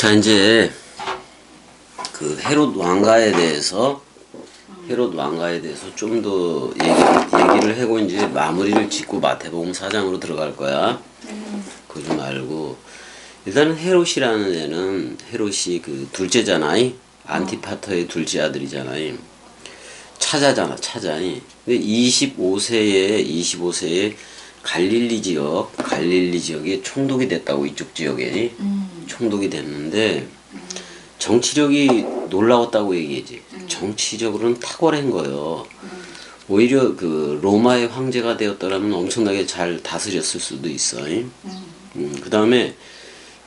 자, 이제 그 헤롯 왕가에 대해서 좀 더 얘기를 하고 이제 마무리를 짓고 마태복음 4장으로 들어갈 거야. 그거 좀 알고, 일단은 헤롯이라는 애는 헤롯이 그 둘째잖아요. 안티파터의 둘째 아들이잖아요. 차자잖아, 차자니. 근데 25세에 갈릴리 지역에 총독이 됐다고, 이쪽 지역에. 총독이 됐는데, 정치력이 놀라웠다고 얘기하지. 정치적으로는 탁월한 거예요. 오히려 그 로마의 황제가 되었더라면 엄청나게 잘 다스렸을 수도 있어. 그 다음에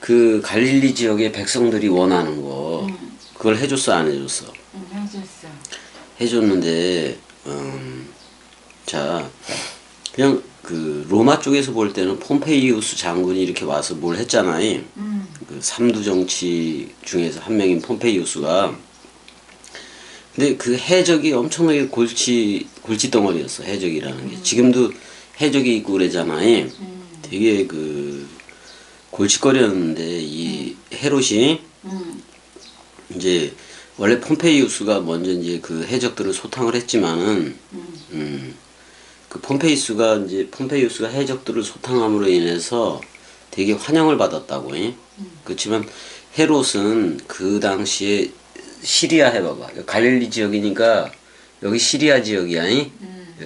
그 갈릴리 지역의 백성들이 원하는 거, 그걸 해줬어, 안 해줬어? 해줬어. 해줬는데, 자, 그냥 그 로마 쪽에서 볼 때는 폼페이우스 장군이 이렇게 와서 뭘 했잖아요. 그 삼두 정치 중에서 한 명인 폼페이우스가. 근데 그 해적이 엄청나게 골칫덩어리였어, 해적이라는 게. 지금도 해적이 있고 그러잖아요. 되게 그 골칫거리였는데, 이 헤롯이 이제 원래 폼페이우스가 먼저 이제 그 해적들을 소탕을 했지만은, 그 폼페이우스가 해적들을 소탕함으로 인해서 되게 환영을 받았다고. 그렇지만 헤롯은 그 당시에 시리아 해봐봐. 갈릴리 지역이니까 여기 시리아 지역이야.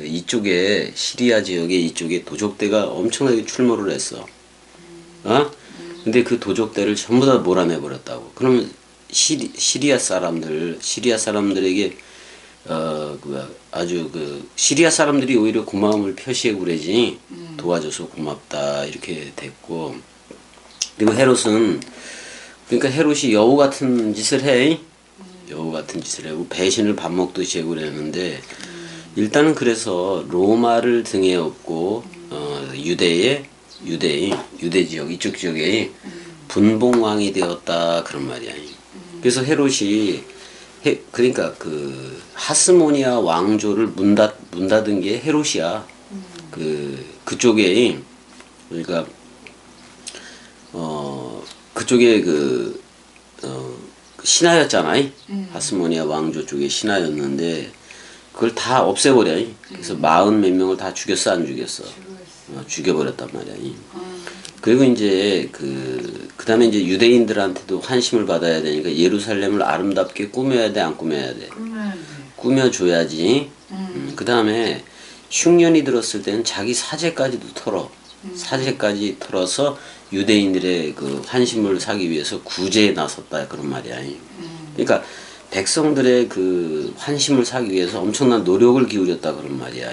이쪽에 시리아 지역에 이쪽에 도적대가 엄청나게 출몰을 했어. 근데 그 도적대를 전부 다 몰아내 버렸다고. 그러면 시리아 사람들에게 아주 그 시리아 사람들이 오히려 고마움을 표시하고 그러지. 도와줘서 고맙다 이렇게 됐고. 그리고 헤롯이 여우 같은 짓을 해. 여우 같은 짓을 하고 배신을 밥 먹듯이 하고 그랬는데, 일단은 그래서 로마를 등에 업고 유대 지역, 이쪽 지역에 분봉왕이 되었다, 그런 말이야. 그래서 헤롯이 그러니까 그 하스모니아 왕조를 문 닫은 게 헤롯이야. 그쪽에, 그러니까 그쪽에 신하였잖아요. 하스모니아 왕조 쪽에 신하였는데 그걸 다 없애버려. 그래서 40몇 명을 다 죽였어, 안 죽였어? 죽여버렸단 말이야. 그리고 이제 그 다음에 이제 유대인들한테도 환심을 받아야 되니까 예루살렘을 아름답게 꾸며야 돼, 안 꾸며야 돼? 꾸며줘야지. 그 다음에 흉년이 들었을 때는 자기 사제까지도 털어. 사제까지 털어서 유대인들의 그 환심을 사기 위해서 구제에 나섰다, 그런 말이야. 그러니까 백성들의 그 환심을 사기 위해서 엄청난 노력을 기울였다, 그런 말이야.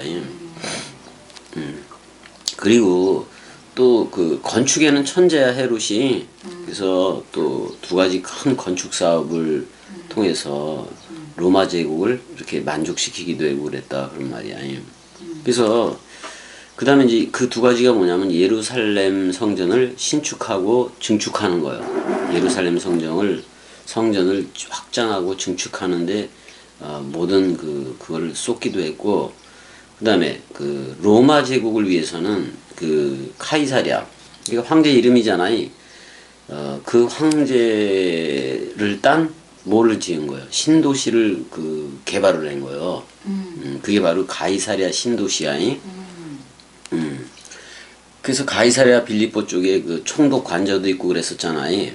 그리고 또 그 건축에는 천재야, 헤롯이. 그래서 또 두 가지 큰 건축 사업을 통해서 로마 제국을 이렇게 만족시키기도 하고 그랬다, 그런 말이야. 그래서 그 다음에 이제 그 두 가지가 뭐냐면 예루살렘 성전을 신축하고 증축하는 거예요. 예루살렘 성전을 확장하고 증축하는데 모든 그걸 쏟기도 했고, 그 다음에 그 로마 제국을 위해서는 그 카이사랴, 그러니까 황제 이름이잖아요. 그 황제를 딴 뭐를 지은 거예요? 신도시를 그 개발을 한 거예요. 그게 바로 가이사랴 신도시야. 그래서 가이사랴 빌립보 쪽에 그 총독 관저도 있고 그랬었잖아요.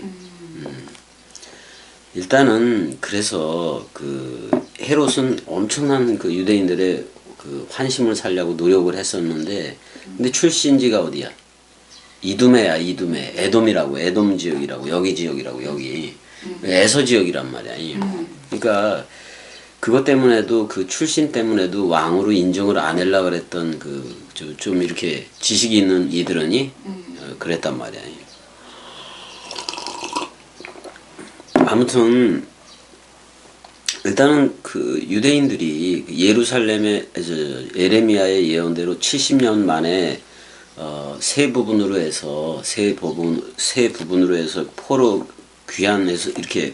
일단은 그래서 그 헤롯은 엄청난 그 유대인들의 그 환심을 살려고 노력을 했었는데, 근데 출신지가 어디야? 이두메야, 이두메. 에돔 지역이라고, 여기 지역이라고, 여기. 에서 지역이란 말이야. 그러니까 그것 때문에도, 그 출신 때문에도 왕으로 인정을 안 하려고 그랬던 좀 이렇게 지식이 있는 이들은이 그랬단 말이야. 아무튼 일단은 그 유대인들이 예루살렘의 예레미야의 예언대로 70년 만에 세 부분으로 해서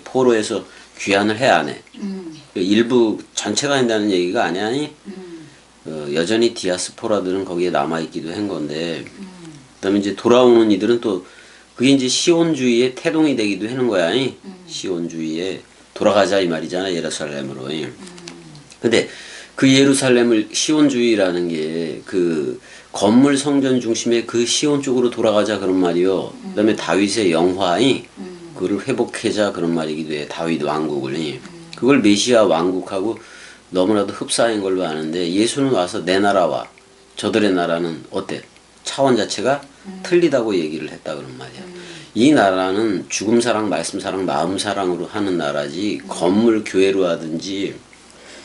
포로해서 귀환을 해, 안 해? 일부 전체가 한다는 얘기가 아니야. 여전히 디아스포라들은 거기에 남아있기도 한 건데, 그 다음에 이제 돌아오는 이들은 또 그게 이제 시온주의의 태동이 되기도 하는 거야. 시온주의에 돌아가자 이 말이잖아, 예루살렘으로. 근데 그 예루살렘을 시온주의라는 게 그 건물 성전 중심의 그 시온 쪽으로 돌아가자 그런 말이요. 그다음에 다윗의 영화이 그를 회복하자 그런 말이기도 해. 다윗 왕국을. 그걸 메시아 왕국하고 너무나도 흡사한 걸로 아는데 예수는 와서 내 나라와 저들의 나라는 어때? 차원 자체가 틀리다고 얘기를 했다 그런 말이야. 이 나라는 죽음 사랑, 말씀 사랑, 마음 사랑으로 하는 나라지 건물 교회로 하든지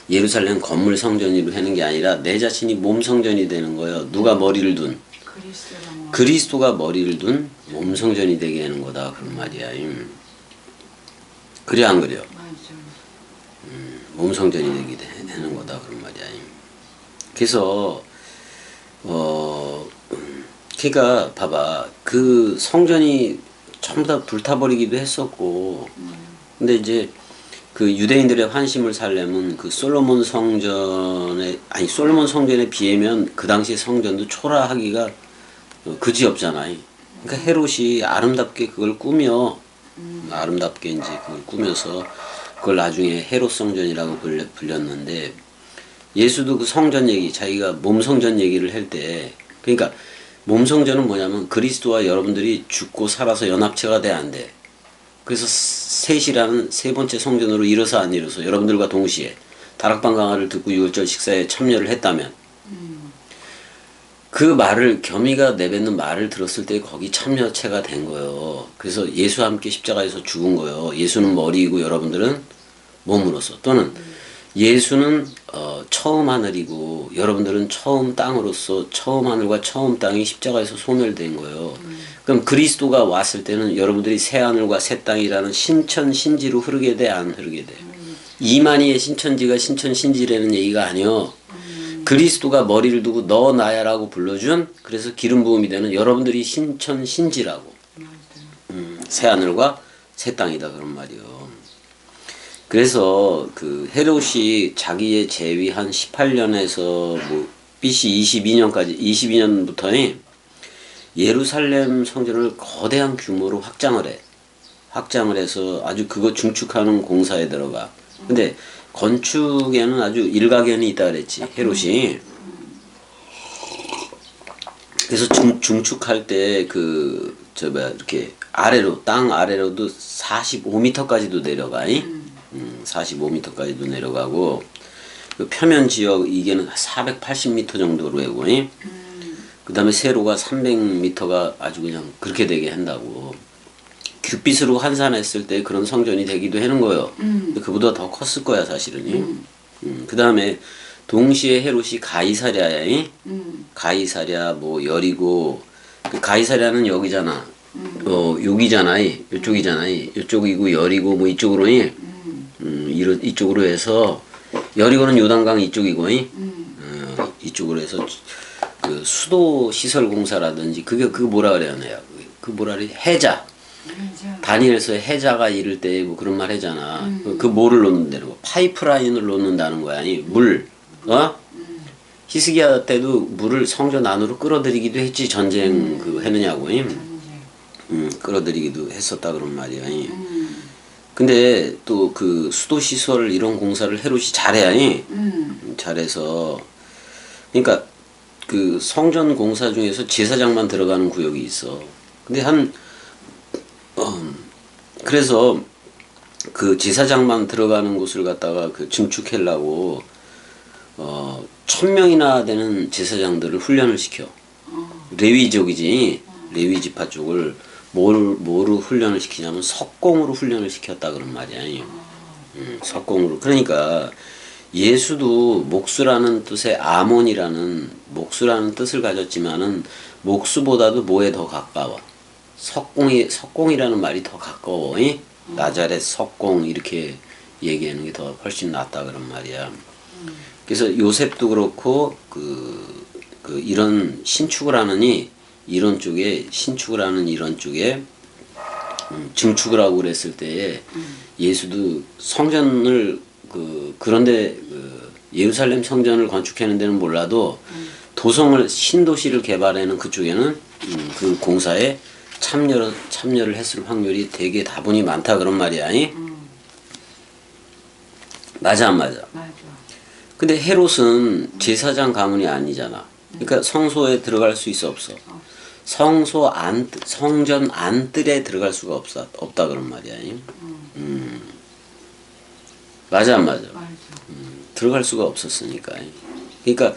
예루살렘 건물 성전으로 하는 게 아니라 내 자신이 몸 성전이 되는 거예요. 누가 머리를 둔? 그리스도가 머리를 둔 몸 성전이 되게 하는 거다 그런 말이야. 그래 안 그래요? 몸 성전이 되게 되는 거다 그런 말이야. 그래서 걔가 봐봐 그 성전이 전부 다 불타버리기도 했었고 근데 이제 그 유대인들의 환심을 살려면 그 솔로몬 성전에 비하면 그 당시 성전도 초라하기가 그지없잖아. 그러니까 헤롯이 아름답게 그걸 꾸며 아름답게 이제 그걸 꾸며서 그걸 나중에 헤롯 성전이라고 불렸는데 예수도 그 성전 얘기 자기가 몸 성전 얘기를 할 때 그러니까 몸 성전은 뭐냐면 그리스도와 여러분들이 죽고 살아서 연합체가 돼 안 돼. 그래서 셋이라는 세 번째 성전으로 일어서 안 일어서 여러분들과 동시에 다락방 강화를 듣고 유월절 식사에 참여를 했다면 그 말을 겸이가 내뱉는 말을 들었을 때 거기 참여체가 된 거예요. 그래서 예수와 함께 십자가에서 죽은 거예요. 예수는 머리이고 여러분들은 몸으로서 또는 예수는 처음 하늘이고 여러분들은 처음 땅으로서 처음 하늘과 처음 땅이 십자가에서 소멸된 거예요. 그럼 그리스도가 왔을 때는 여러분들이 새 하늘과 새 땅이라는 신천신지로 흐르게 돼 안 흐르게 돼? 이만희의 신천지가 신천신지라는 얘기가 아니요. 그리스도가 머리를 두고 너 나야라고 불러준 그래서 기름 부음이 되는 여러분들이 신천신지라고 새 하늘과 새 땅이다 그런 말이요. 그래서 그 헤롯이 자기의 재위 한 18년에서 뭐 BC 22년부터는 예루살렘 성전을 거대한 규모로 확장을 해. 확장을 해서 아주 그거 중축하는 공사에 들어가. 근데 건축에는 아주 일가견이 있다 그랬지 헤롯이. 그래서 중축할 때 그 이렇게 아래로 땅 아래로도 45m까지도 내려가. 45m까지도 내려가고 그 표면 지역 이게는 480m 정도로 하고 그 다음에 세로가 300m가 아주 그냥 그렇게 되게 한다고. 큐빗으로 환산했을 때 그런 성전이 되기도 하는 거예요. 근데 그보다 더 컸을 거야 사실은. 그 다음에 동시에 헤롯이 가이사랴야. 가이사랴 뭐 여리고 그 가이사랴는 여기잖아. 여기잖아. 이쪽이잖아. 이쪽이고 여리고 뭐 이쪽으로 이쪽으로 해서 여리고는 요단강 이쪽이고 이쪽으로 해서 그 수도 시설 공사라든지 그거 뭐라 그래야 하냐 그 뭐라 그래 해자 다니엘서의 해자가 이를 때 뭐 그런 말 하잖아. 그 뭐를 놓는다는 거 파이프라인을 놓는다는 거야. 아니 물 히스기야 때도 물을 성전 안으로 끌어들이기도 했지 전쟁 그 했느냐고 끌어들이기도 했었다 그런 말이야. 근데 또 그 수도 시설 이런 공사를 헤롯이 잘해야 잘해서 그러니까 그 성전 공사 중에서 제사장만 들어가는 구역이 있어. 근데 그래서 그 제사장만 들어가는 곳을 갖다가 그 증축하려고 1000명이나 되는 제사장들을 훈련을 시켜. 레위족이지. 레위 지파 쪽을 뭐로 훈련을 시키냐면 석공으로 훈련을 시켰다 그런 말이야. 석공으로. 그러니까 예수도 목수라는 뜻의 아몬이라는 목수라는 뜻을 가졌지만은 목수보다도 뭐에 더 가까워? 석공이라는 말이 더 가까워. 나자렛 석공 이렇게 얘기하는 게 더 훨씬 낫다 그런 말이야. 그래서 요셉도 그렇고 그 이런 신축을 하느니 이런 쪽에 신축을 하는 이런 쪽에 증축을 하고 그랬을 때에 예수도 성전을 그런데 예루살렘 성전을 건축하는 데는 몰라도 도성을 신도시를 개발하는 그쪽에는 그 공사에 참여를 했을 확률이 되게 다분히 많다 그런 말이야. 맞아 안 맞아? 맞아. 근데 헤롯은 제사장 가문이 아니잖아. 그러니까 성소에 들어갈 수 있어 없어? 성전 안뜰에 들어갈 수가 없다 그런 말이야. 맞아 안 맞아? 맞아. 들어갈 수가 없었으니까. 그러니까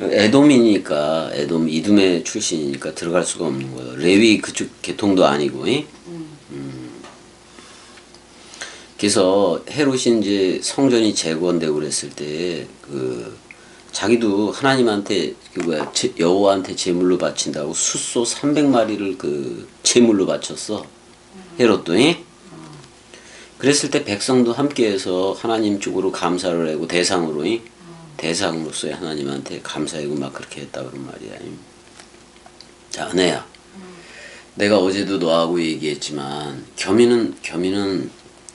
에돔이니까 에돔 이둠의 출신이니까 들어갈 수가 없는 거예요. 레위 그쪽 계통도 아니고. 그래서 헤롯이 이제 성전이 재건되고 그랬을 때 그 자기도 하나님한테 그 뭐야 여호와한테 제물로 바친다고 숫소 300마리를 그 제물로 바쳤어. 헤롯도. 그랬을 때 백성도 함께해서 하나님 쪽으로 감사를 하고 대상으로서의 하나님한테 감사하고 막 그렇게 했다 그런 말이야. 자, 은혜야. 내가 어제도 너하고 얘기했지만 겸이는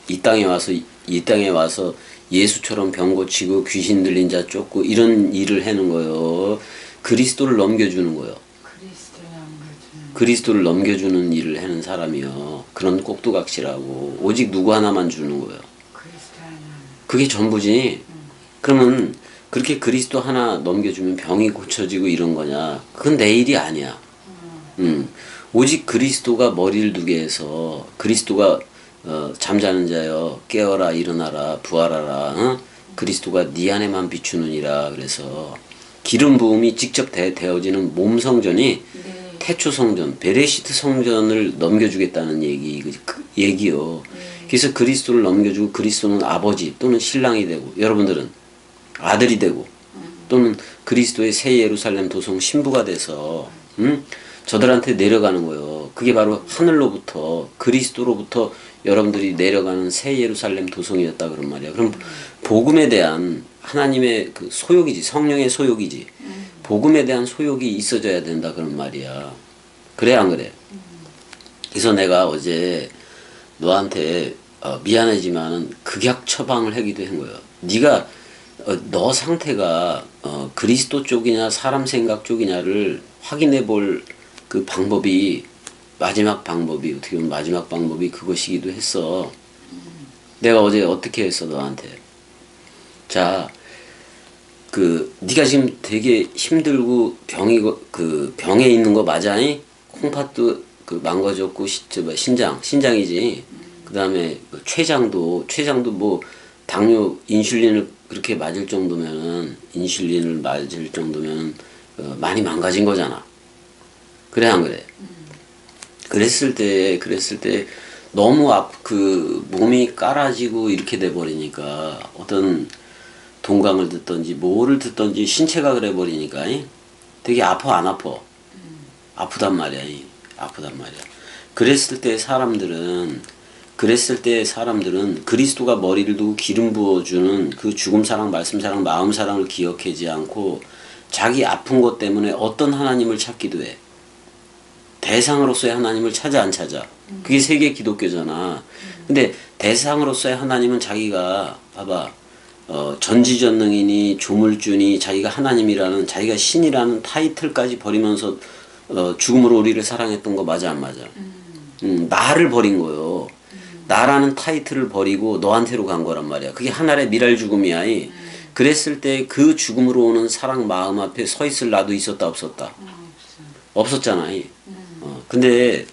이 땅에 와서 예수처럼 병 고치고 귀신 들린 자 쫓고 이런 일을 하는 거요. 그리스도를 넘겨주는 거요. 그리스도를 넘겨주는 일을 하는 사람이요. 그런 꼭두각시라고. 오직 누구 하나만 주는 거예요. 그게 전부지. 그러면 그렇게 그리스도 하나 넘겨주면 병이 고쳐지고 이런 거냐? 그건 내 일이 아니야. 오직 그리스도가 머리를 두게 해서 그리스도가 잠자는 자여 깨어라 일어나라 부활하라. 그리스도가 네 안에만 비추느니라. 그래서 기름 부음이 직접 되어지는 몸 성전이 네. 태초 성전, 베레시트 성전을 넘겨주겠다는 얘기요. 그래서 그리스도를 넘겨주고 그리스도는 아버지 또는 신랑이 되고 여러분들은 아들이 되고 또는 그리스도의 새 예루살렘 도성 신부가 돼서 저들한테 내려가는 거예요. 그게 바로 하늘로부터 그리스도로부터 여러분들이 내려가는 새 예루살렘 도성이었다 그런 말이야. 그럼 복음에 대한 하나님의 그 소욕이지, 성령의 소욕이지. 복음에 대한 소욕이 있어져야 된다 그런 말이야. 그래 안 그래? 그래서 내가 어제 너한테 미안하지만 극약 처방을 하기도 한 거예요. 네가 너 상태가 그리스도 쪽이냐 사람 생각 쪽이냐를 확인해 볼 그 방법이 마지막 방법이 어떻게 보면 마지막 방법이 그것이기도 했어. 내가 어제 어떻게 했어 너한테? 자, 그 네가 지금 되게 힘들고 병에 있는 거 맞아니? 콩팥도 그 망가졌고 신장이지. 그다음에 췌장도 뭐 당뇨 인슐린을 그렇게 맞을 정도면 많이 망가진 거잖아. 그래 안 그래? 그랬을 때 너무 그 몸이 깔아지고 이렇게 돼 버리니까 어떤 동강을 듣던지 뭐를 듣던지 신체가 그래 버리니까 되게 아파 안 아파? 아프단 말이야. 그랬을 때 사람들은 그리스도가 머리를 두고 기름 부어주는 그 죽음 사랑, 말씀 사랑, 마음 사랑을 기억하지 않고 자기 아픈 것 때문에 어떤 하나님을 찾기도 해. 대상으로서의 하나님을 찾아 안 찾아. 그게 세계 기독교잖아. 근데 대상으로서의 하나님은 자기가 봐봐. 전지전능이니 조물주니 자기가 하나님이라는 자기가 신이라는 타이틀까지 버리면서 죽음으로 우리를 사랑했던 거 맞아 안 맞아? 나를 버린 거요. 나라는 타이틀을 버리고 너한테로 간 거란 말이야. 그게 하나의 미랄 죽음이야. 그랬을 때 그 죽음으로 오는 사랑 마음 앞에 서 있을 나도 있었다 없었다? 없었잖아. 근데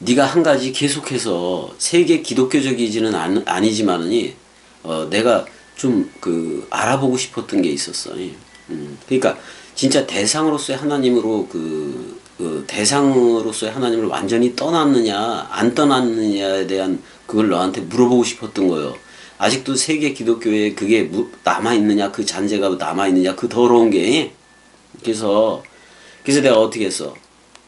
네가 한 가지 계속해서 세계 기독교적이지는 아니지만은 내가 좀 그 알아보고 싶었던 게 있었어. 그러니까 진짜 대상으로서의 하나님으로 대상으로서의 하나님을 완전히 떠났느냐 안 떠났느냐에 대한 그걸 너한테 물어보고 싶었던 거예요. 아직도 세계 기독교에 그게 남아있느냐, 그 잔재가 남아있느냐, 그 더러운 게. 그래서 내가 어떻게 했어?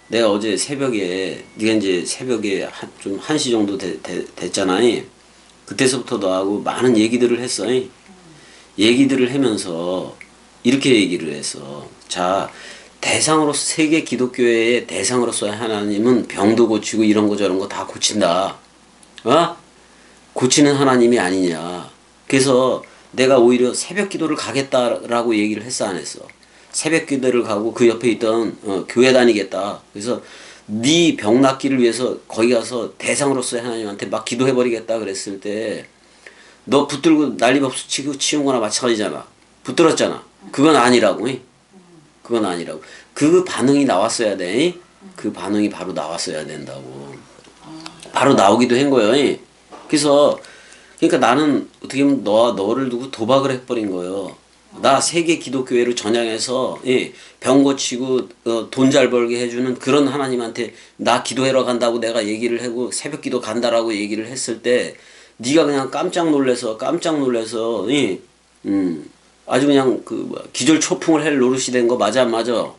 내가 어제 새벽에, 네가 이제 새벽에 좀 1시 정도 됐잖아. 그때서부터 너하고 많은 얘기들을 했어. 얘기들을 하면서 이렇게 얘기를 했어. 자, 세계 기독교의 대상으로서의 하나님은 병도 고치고 이런 거 저런 거 다 고친다. 고치는 하나님이 아니냐. 그래서 내가 오히려 새벽 기도를 가겠다라고 얘기를 했어 안 했어? 새벽 기도를 가고 그 옆에 있던 교회 다니겠다. 그래서 네 병 낫기를 위해서 거기 가서 대상으로서 하나님한테 막 기도해버리겠다 그랬을 때 너 붙들고 난리법수 치고 치운 거나 마찬가지잖아. 붙들었잖아. 그건 아니라고. 그건 아니라고. 그 반응이 나왔어야 돼. 그 반응이 바로 나왔어야 된다고. 바로 나오기도 한 거예요. 그래서 그러니까 나는 어떻게 보면 너를 두고 도박을 해버린 거예요. 나 세계 기독교회를 전향해서 병 고치고 돈 잘 벌게 해주는 그런 하나님한테 나 기도하러 간다고 내가 얘기를 하고 새벽 기도 간다라고 얘기를 했을 때 네가 그냥 깜짝 놀래서 아주 그냥 그 뭐야 기절 초풍을 할 노릇이 된 거 맞아 안 맞아? 맞아.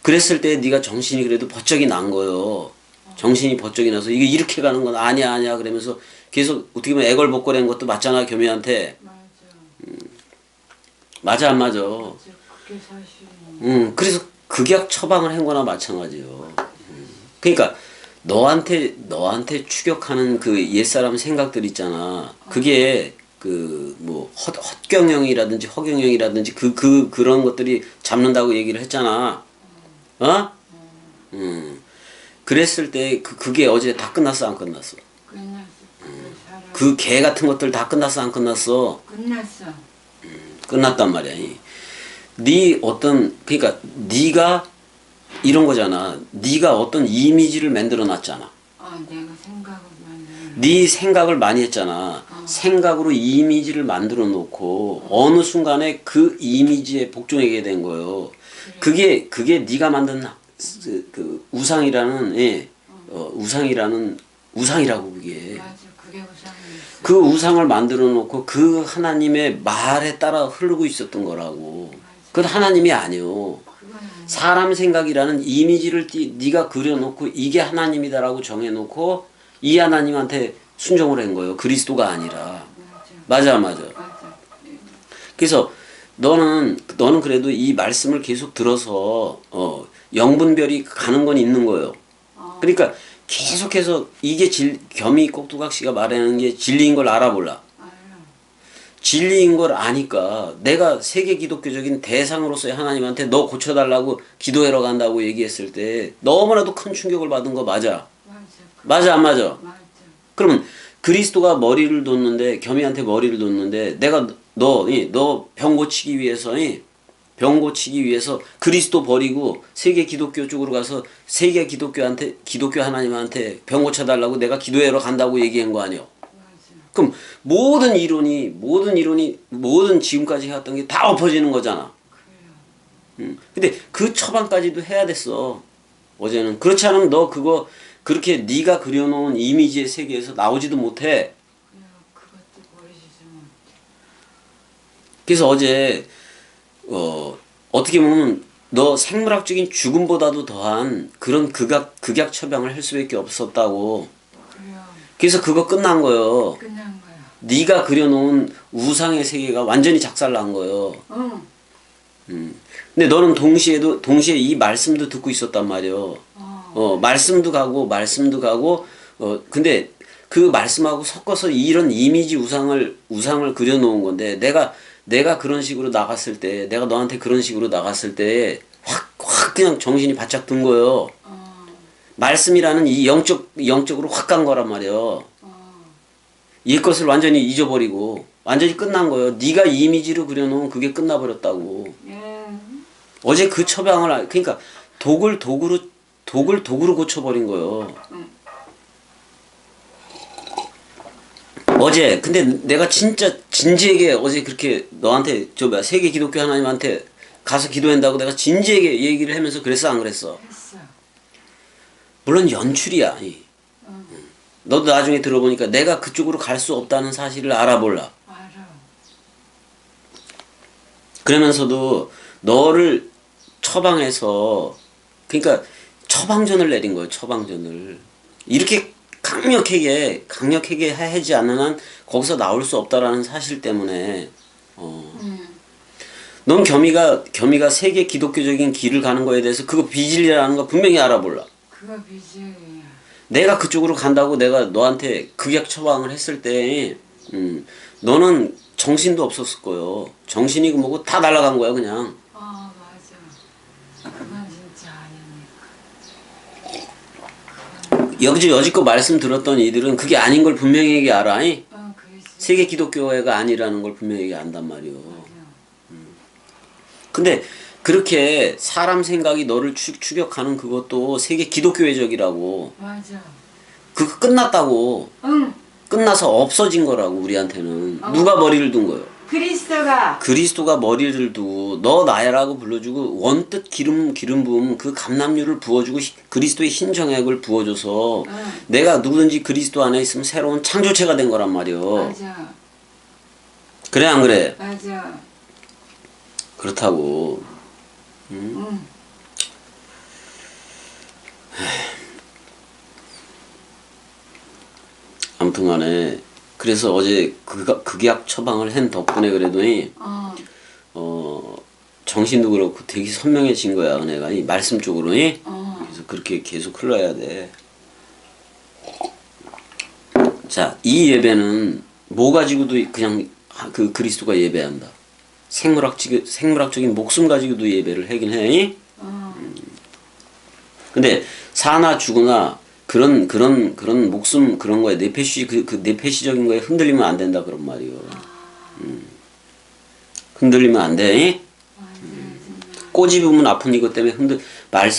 그랬을 때 네가 정신이 그래도 번쩍이 난 거요. 정신이 번쩍이 나서 이게 이렇게 가는 건 아니야 그러면서 계속 어떻게 보면 애걸복걸한 것도 맞잖아 교미한테. 맞아 안 맞아? 맞아. 그게 사실은. 그래서 극약 처방을 한 거나 마찬가지요. 그러니까 너한테 추격하는 그 옛사람 생각들 있잖아. 그게 그 뭐 헛경영이라든지 허경영이라든지 그런 것들이 잡는다고 얘기를 했잖아. 어? 그랬을 때 그게 어제 다 끝났어 안 끝났어? 끝났어. 그 개 같은 것들 다 끝났어 안 끝났어? 끝났어. 끝났단 말이야. 네 어떤 그러니까 네가 이런 거잖아. 네가 어떤 이미지를 만들어 놨잖아. 내가 생각을 만들어. 네 생각을 많이 했잖아. 생각으로 이미지를 만들어 놓고 어느 순간에 그 이미지에 복종하게 된 거예요. 그게 네가 만든 그 우상이라는 우상이라고 그게. 맞아. 그게 우상이었어. 그 우상을 만들어 놓고 그 하나님의 말에 따라 흐르고 있었던 거라고. 그건 하나님이 아니요. 사람 생각이라는 이미지를 네가 그려놓고 이게 하나님이다라고 정해놓고 이 하나님한테 순종을 한 거예요. 그리스도가 아니라. 맞아. 그래서 너는 그래도 이 말씀을 계속 들어서 영분별이 가는 건 있는 거예요. 그러니까 계속해서 이게 겸이 꼭두각시가 말하는 게 진리인 걸 알아볼라. 진리인 걸 아니까 내가 세계 기독교적인 대상으로서의 하나님한테 너 고쳐달라고 기도하러 간다고 얘기했을 때 너무나도 큰 충격을 받은 거 맞아? 맞아 안 맞아? 그러면 그리스도가 머리를 뒀는데 겸이한테 머리를 뒀는데 내가 너 병 고치기 위해서 그리스도 버리고 세계 기독교 쪽으로 가서 세계 기독교 하나님한테 병 고쳐달라고 내가 기도하러 간다고 얘기한 거 아니야? 그럼 모든 이론이 모든 지금까지 해왔던 게 다 엎어지는 거잖아. 근데 그 처방까지도 해야 됐어. 어제는. 그렇지 않으면 너 그거 그렇게 네가 그려놓은 이미지의 세계에서 나오지도 못해. 그것도 버리지도 못해. 그래서 어제 어떻게 보면 너 생물학적인 죽음보다도 더한 그런 극약 처방을 할 수밖에 없었다고. 그래서 그거 끝난 거요. 끝난 거야. 네가 그려놓은 우상의 세계가 완전히 작살난 거요. 근데 너는 동시에 이 말씀도 듣고 있었단 말이요. 말씀도 가고 근데 그 말씀하고 섞어서 이런 이미지 우상을 그려놓은 건데 내가 그런 식으로 나갔을 때 내가 너한테 그런 식으로 나갔을 때 확 그냥 정신이 바짝 든 거요. 말씀이라는 이 영적으로 확 간 거란 말이에요. 이 것을 완전히 잊어버리고 완전히 끝난 거예요. 네가 이미지로 그려놓은 그게 끝나버렸다고. 어제 그 처방을 그러니까 독을 독으로 고쳐버린 거예요. 어제 근데 내가 진짜 진지하게 어제 그렇게 너한테 세계 기독교 하나님한테 가서 기도한다고 내가 진지하게 얘기를 하면서 그랬어 안 그랬어? 했어. 물론 연출이야. 너도 나중에 들어보니까 내가 그쪽으로 갈 수 없다는 사실을 알아볼라. 알아. 그러면서도 너를 처방해서 그러니까 처방전을 내린 거예요. 처방전을. 이렇게 강력하게 하지 않는 한 거기서 나올 수 없다라는 사실 때문에 넌 겸이가 세계 기독교적인 길을 가는 거에 대해서 그거 비질이라는 거 분명히 알아볼라. 그거 비질이야. 내가 그쪽으로 간다고 내가 너한테 극약 처방을 했을 때 너는 정신도 없었을 거예요. 정신이 뭐고 다 날아간 거야 그냥. 맞아. 그건 진짜 아니니까. 여지껏 말씀 들었던 이들은 그게 아닌 걸 분명히 알아. 이? 그랬어. 세계 기독교회가 아니라는 걸 분명히 안단 말이오. 맞아. 근데 그렇게 사람 생각이 너를 추격하는 그것도 세계 기독교회적이라고. 맞아. 그거 끝났다고. 응. 끝나서 없어진 거라고 우리한테는. 누가 머리를 둔 거요? 그리스도가 그리스도가 머리를 두고 너 나야라고 불러주고 원뜻 기름 부음 그 감람유를 부어주고 그리스도의 신정액을 부어줘서 내가 누구든지 그리스도 안에 있으면 새로운 창조체가 된 거란 말이요. 맞아. 그래 안 그래? 맞아. 그렇다고. 응. 아무튼간에 그래서 어제 극약 처방을 한 덕분에 그래더니 정신도 그렇고 되게 선명해진 거야 은혜가 이 말씀 쪽으로 이? 그래서 그렇게 계속 흘러야 돼. 자, 이 예배는 뭐 가지고도 그냥 그 그리스도가 예배한다. 생물학적인 목숨 가지고도 예배를 하긴 해. 근데 사나 죽으나 그런 목숨 그런 거에 뇌폐시 그 뇌폐시적인 거에 흔들리면 안 된다 그런 말이요. 흔들리면 안 돼. 꼬집으면 아픈 이것 때문에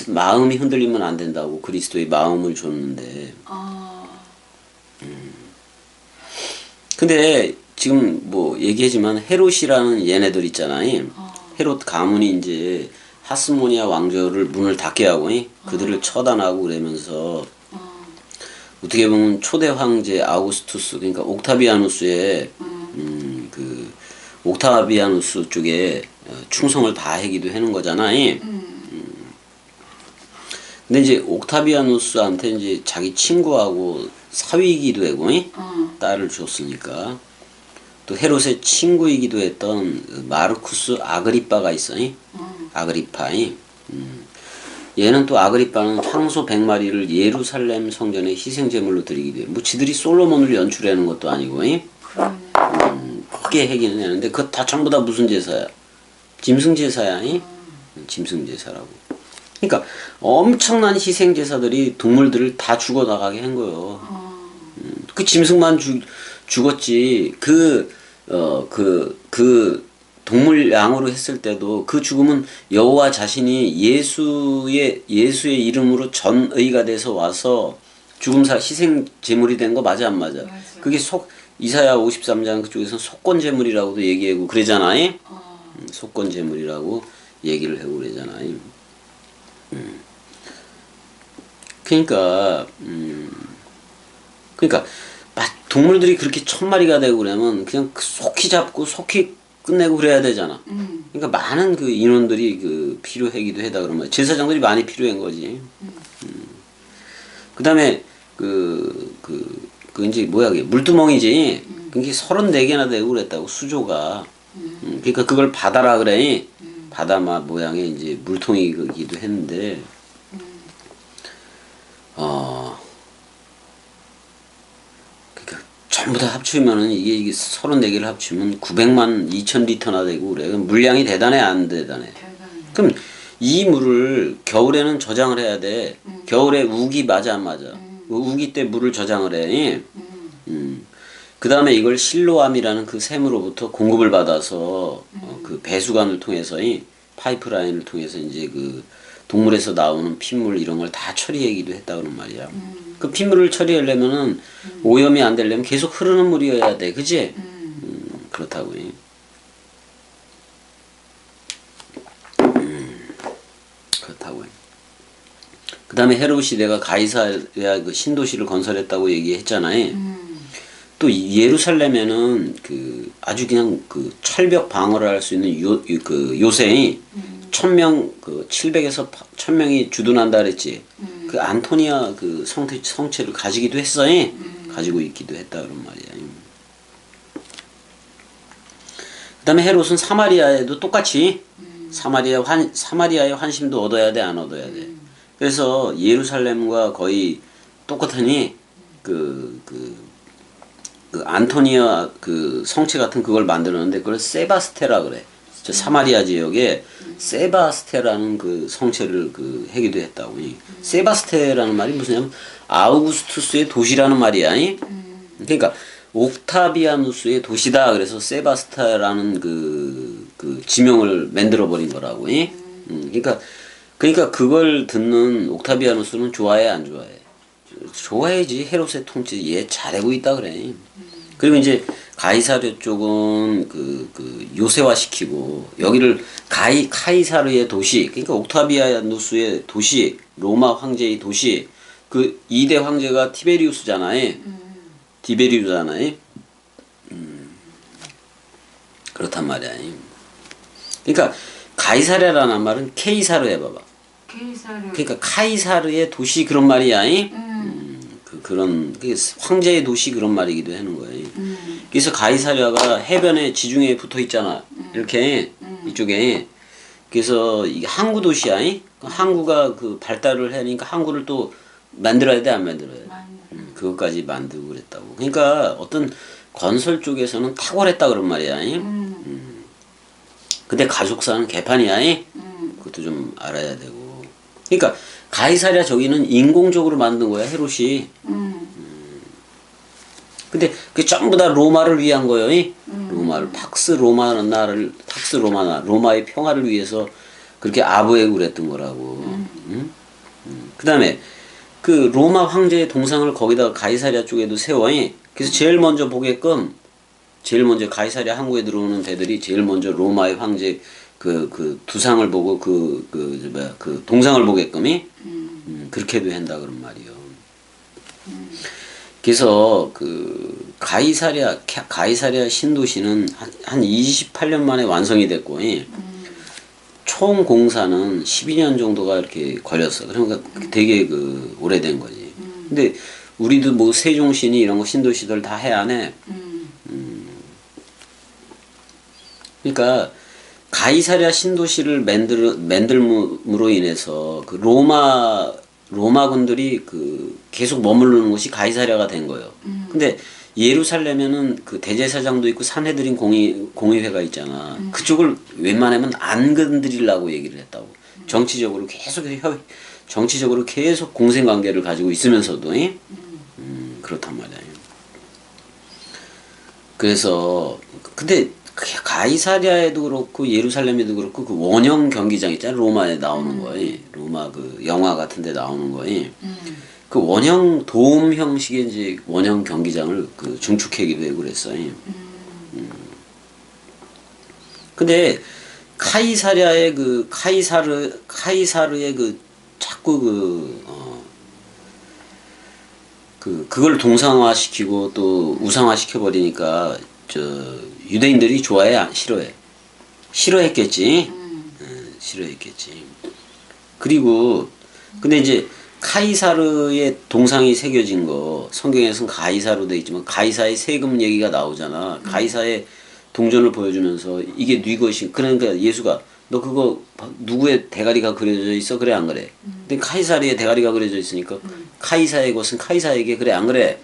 마음이 흔들리면 안 된다고 그리스도의 마음을 줬는데. 근데 지금 뭐 얘기하지만 헤롯이라는 얘네들 있잖아요. 헤롯 가문이 이제 하스모니아 왕조를 문을 닫게 하고 그들을 처단하고 그러면서 어떻게 보면 초대 황제 아우구스투스 그러니까 옥타비아누스의 그 옥타비아누스 쪽에 충성을 다하기도 하는 거잖아. 근데 이제 옥타비아누스한테 이제 자기 친구하고 사위이기도 하고 딸을 줬으니까 또 헤롯의 친구이기도 했던 마르쿠스 아그리빠가 있어. 아그리파. 얘는 또 아그리빠는 황소 100마리를 예루살렘 성전에 희생제물로 드리기도 해. 뭐 지들이 솔로몬을 연출하는 것도 아니고. 크게 하기는 하는데 그거 다 전부 다 무슨 제사야? 짐승제사야. 짐승제사라고. 그러니까 엄청난 희생제사들이 동물들을 다 죽어나가게 한 거예요. 그 짐승만 죽었지 그 동물 양으로 했을 때도 그 죽음은 여호와 자신이 예수의 이름으로 전의가 돼서 와서 죽음사 희생 제물이 된 거 맞아 안 맞아? 그게 이사야 53장 그쪽에서는 속건 제물이라고도 얘기하고 그러잖아요. 속건 제물이라고 얘기를 하고 그러잖아요. 그러니까 동물들이 그렇게 1000마리가 되고 그러면 그냥 속히 잡고 속히 끝내고 그래야 되잖아. 그러니까 많은 그 인원들이 그 필요하기도 하다 그러면 제사장들이 많이 필요한 거지. 그다음에 이제 뭐야 그게 물두멍이지. 그게 34개나 되고 그랬다고 수조가. 그러니까 그걸 바다라 그래. 바다마 모양의 이제 물통이기도 했는데. 그러니까 전부 다 합치면은 이게 34개를 합치면 900만 2천 리터나 되고 그래. 물량이 대단해 안 대단해? 그럼 이 물을 겨울에는 저장을 해야 돼. 겨울에 우기 맞아 안 맞아? 우기 때 물을 저장을 해. 그 다음에 이걸 실로암이라는 그 샘으로부터 공급을 받아서 그 배수관을 통해서 파이프라인을 통해서 이제 그 동물에서 나오는 핏물 이런 걸 다 처리하기도 했다 그런 말이야. 그 핏물을 처리하려면은 오염이 안 되려면 계속 흐르는 물이어야 돼, 그지? 그렇다고. 그렇다고. 그 다음에 헤롯이 내가 가이사랴 그 신도시를 건설했다고 얘기했잖아요. 또 예루살렘에는 그 아주 그냥 그 철벽 방어를 할 수 있는 요새이 1000명 그 700에서 1000명이 주둔한다 그랬지. 그 안토니아 그 성체를 가지기도 했어요. 가지고 있기도 했다 그런 말이야. 그다음에 헤롯은 사마리아에도 똑같이 사마리아의 환심도 얻어야 돼 안 얻어야 돼. 그래서 예루살렘과 거의 똑같으니 그 안토니아 그 성체 같은 그걸 만들었는데 그걸 세바스테라 그래. 저 사마리아 지역에 세바스테라는 그 성체를 그 해기도 했다고. 세바스테라는 말이 무슨냐면 아우구스투스의 도시라는 말이야. 그러니까 옥타비아누스의 도시다. 그래서 세바스테라는 그 지명을 만들어 버린 거라고. 그러니까 그걸 듣는 옥타비아누스는 좋아해 안 좋아해? 좋아해지. 헤롯의 통치 얘 잘하고 있다 그래. 그리고 이제 가이사르 쪽은 그 요새화 시키고 여기를 카이사르의 도시, 그러니까 옥타비아누스의 도시, 로마 황제의 도시, 그 2대 황제가 티베리우스잖아요. 티베리우스잖아요. 그렇단 말이야. 그러니까 가이사르라는 말은 케이사르 해봐봐. 케이사르. 그러니까 카이사르의 도시 그런 말이야. 그런 황제의 도시 그런 말이기도 하는 거예요. 그래서 가이사랴가 해변에 지중해에 붙어 있잖아. 이렇게 이쪽에. 그래서 이게 항구 도시야. 항구가 그 발달을 하니까 항구를 또 만들어야 돼, 안 만들어야 돼? 그것까지 만들고 그랬다고. 그러니까 어떤 건설 쪽에서는 탁월했다 그런 말이야. 근데 가족사는 개판이야. 그것도 좀 알아야 되고. 그러니까 가이사랴 저기는 인공적으로 만든 거야, 헤롯이. 근데 그 전부 다 로마를 위한 거예요. 로마를 로마의 평화를 위해서 그렇게 아부에고 그랬던 거라고. 그다음에 그 로마 황제의 동상을 거기다가 가이사랴 쪽에도 세워. 그래서 제일 먼저 가이사랴 항구에 들어오는 배들이 제일 먼저 로마의 황제 그 두상을 보고 그 동상을 보게끔 그렇게도 한다 그런 말이요. 그래서 그 가이사랴 신도시는 한 28년 만에 완성이 됐고, 총 공사는 12년 정도가 이렇게 걸렸어. 그러니까 되게 그 오래된 거지. 근데 우리도 뭐 세종시니 이런 거 신도시들 다 해 안 해? 그러니까 가이사랴 신도시를 만들므로 인해서 그 로마군들이 그 계속 머무르는 곳이 가이사랴가 된 거예요. 근데 예루살렘에는 그 대제사장도 있고 산헤드린 공의회가 있잖아. 그쪽을 웬만하면 안 건드리려고 얘기를 했다고. 정치적으로 계속 공생관계를 가지고 있으면서도 그렇단 말이야. 그래서 근데 가이사랴에도 그렇고 예루살렘에도 그렇고 그 원형 경기장 있잖아. 로마에 나오는 거에 로마 그 영화 같은 데 나오는 거에 그 원형 도움 형식의 이제 원형 경기장을 그 중축하기도 하고 그랬어요. 근데 카이사랴의 그 카이사르의 그 자꾸 그걸 동상화 시키고 또 우상화 시켜 버리니까 유대인들이 좋아해, 싫어해? 싫어했겠지. 싫어했겠지. 그리고 근데 이제 카이사르의 동상이 새겨진 거 성경에서는 가이사로 돼 있지만 가이사의 세금 얘기가 나오잖아. 가이사의 동전을 보여주면서 이게 네 것이. 그러니까 예수가 너 그거 누구의 대가리가 그려져 있어? 그래 안 그래? 근데 카이사르의 대가리가 그려져 있으니까 카이사의 것은 카이사에게. 그래 안 그래?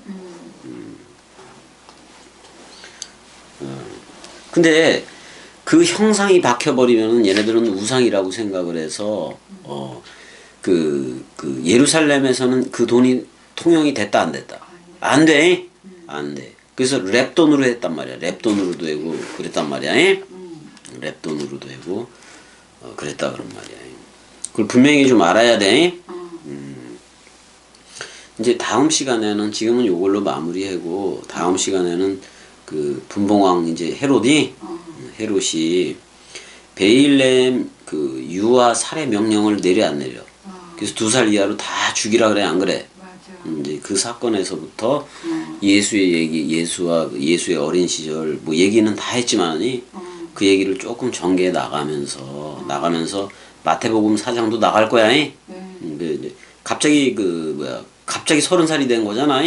근데 그 형상이 박혀버리면은 얘네들은 우상이라고 생각을 해서 그 예루살렘에서는 그 돈이 통용이 됐다 안 됐다? 안 돼. 안 돼. 그래서 랩돈으로 했단 말이야. 랩돈으로도 되고 그랬단 말이야. 랩돈으로도 되고 그랬다 그런 말이야. 그걸 분명히 좀 알아야 돼. 이제 다음 시간에는 지금은 요걸로 마무리하고 다음 시간에는 그 분봉왕 이제 헤롯이 베일렘 그 유아 살해 명령을 내려 안 내려. 그래서 2살 이하로 다 죽이라 그래 안 그래? 맞아. 이제 그 사건에서부터 예수의 얘기, 예수의 어린 시절 뭐 얘기는 다 했지만이 그 얘기를 조금 전개해 나가면서 마태복음 4장도 나갈 거야. 근데 갑자기 갑자기 30살이 된 거잖아.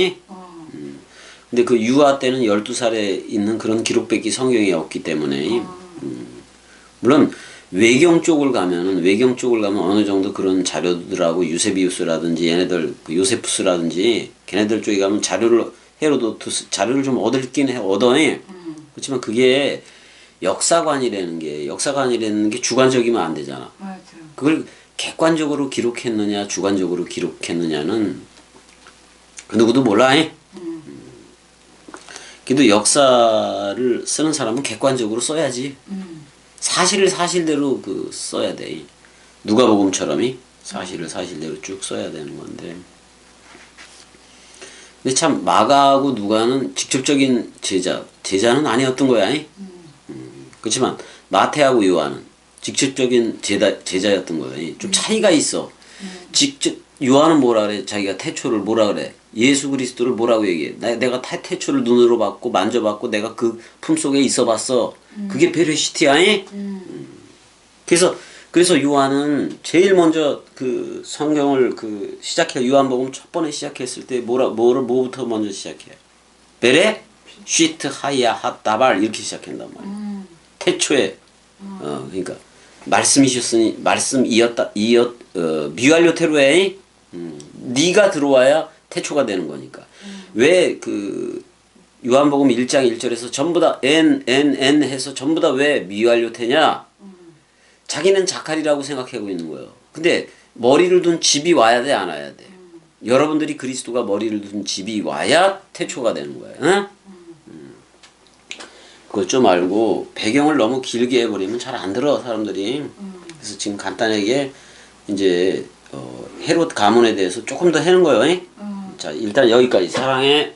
근데 그 유아 때는 12살에 있는 그런 기록밖에 성경에 없기 때문에 물론 외경 쪽을 가면 어느 정도 그런 자료들하고 유세비우스라든지 얘네들 그 요세푸스라든지 걔네들 쪽에 가면 헤로도투스 자료를 좀 얻긴 얻어. 그렇지만 그게 역사관이라는 게 주관적이면 안 되잖아. 맞아. 그걸 객관적으로 기록했느냐 주관적으로 기록했느냐는 그 누구도 몰라. 그래도 역사를 쓰는 사람은 객관적으로 써야지. 사실을 사실대로 그 써야 돼. 누가복음처럼이 사실을 사실대로 쭉 써야 되는 건데. 근데 참 마가하고 누가는 직접적인 제자는 아니었던 거야. 그렇지만 마태하고 요한은 직접적인 제자였던 거야. 좀 차이가 있어. 직접 요한은 뭐라 그래? 자기가 태초를 뭐라 그래? 예수 그리스도를 뭐라고 얘기해? 내가 태초를 눈으로 봤고 만져봤고 내가 그 품속에 있어봤어. 그게 베레시티야. 그래서 요한은 제일 먼저 그 성경을 그 시작해 요한복음 첫 번에 시작했을 때 뭐부터 먼저 시작해? 베레 시트 하야 핫다발 이렇게 시작한단 말이야. 태초에 그러니까 말씀이셨으니 말씀이었다 미완료 테루에 네가 들어와야 태초가 되는 거니까. 왜 그 요한복음 1장 1절에서 전부 다 N 해서 전부 다 왜 미완료 테냐? 자기는 자칼이라고 생각하고 있는 거예요. 근데 머리를 둔 집이 와야 돼, 안 와야 돼? 여러분들이 그리스도가 머리를 둔 집이 와야 태초가 되는 거예요. 응? 그걸 좀 알고 배경을 너무 길게 해버리면 잘 안 들어 사람들이. 그래서 지금 간단하게 이제 헤롯 가문에 대해서 조금 더 해는 거예요. 자 일단 여기까지 사랑해.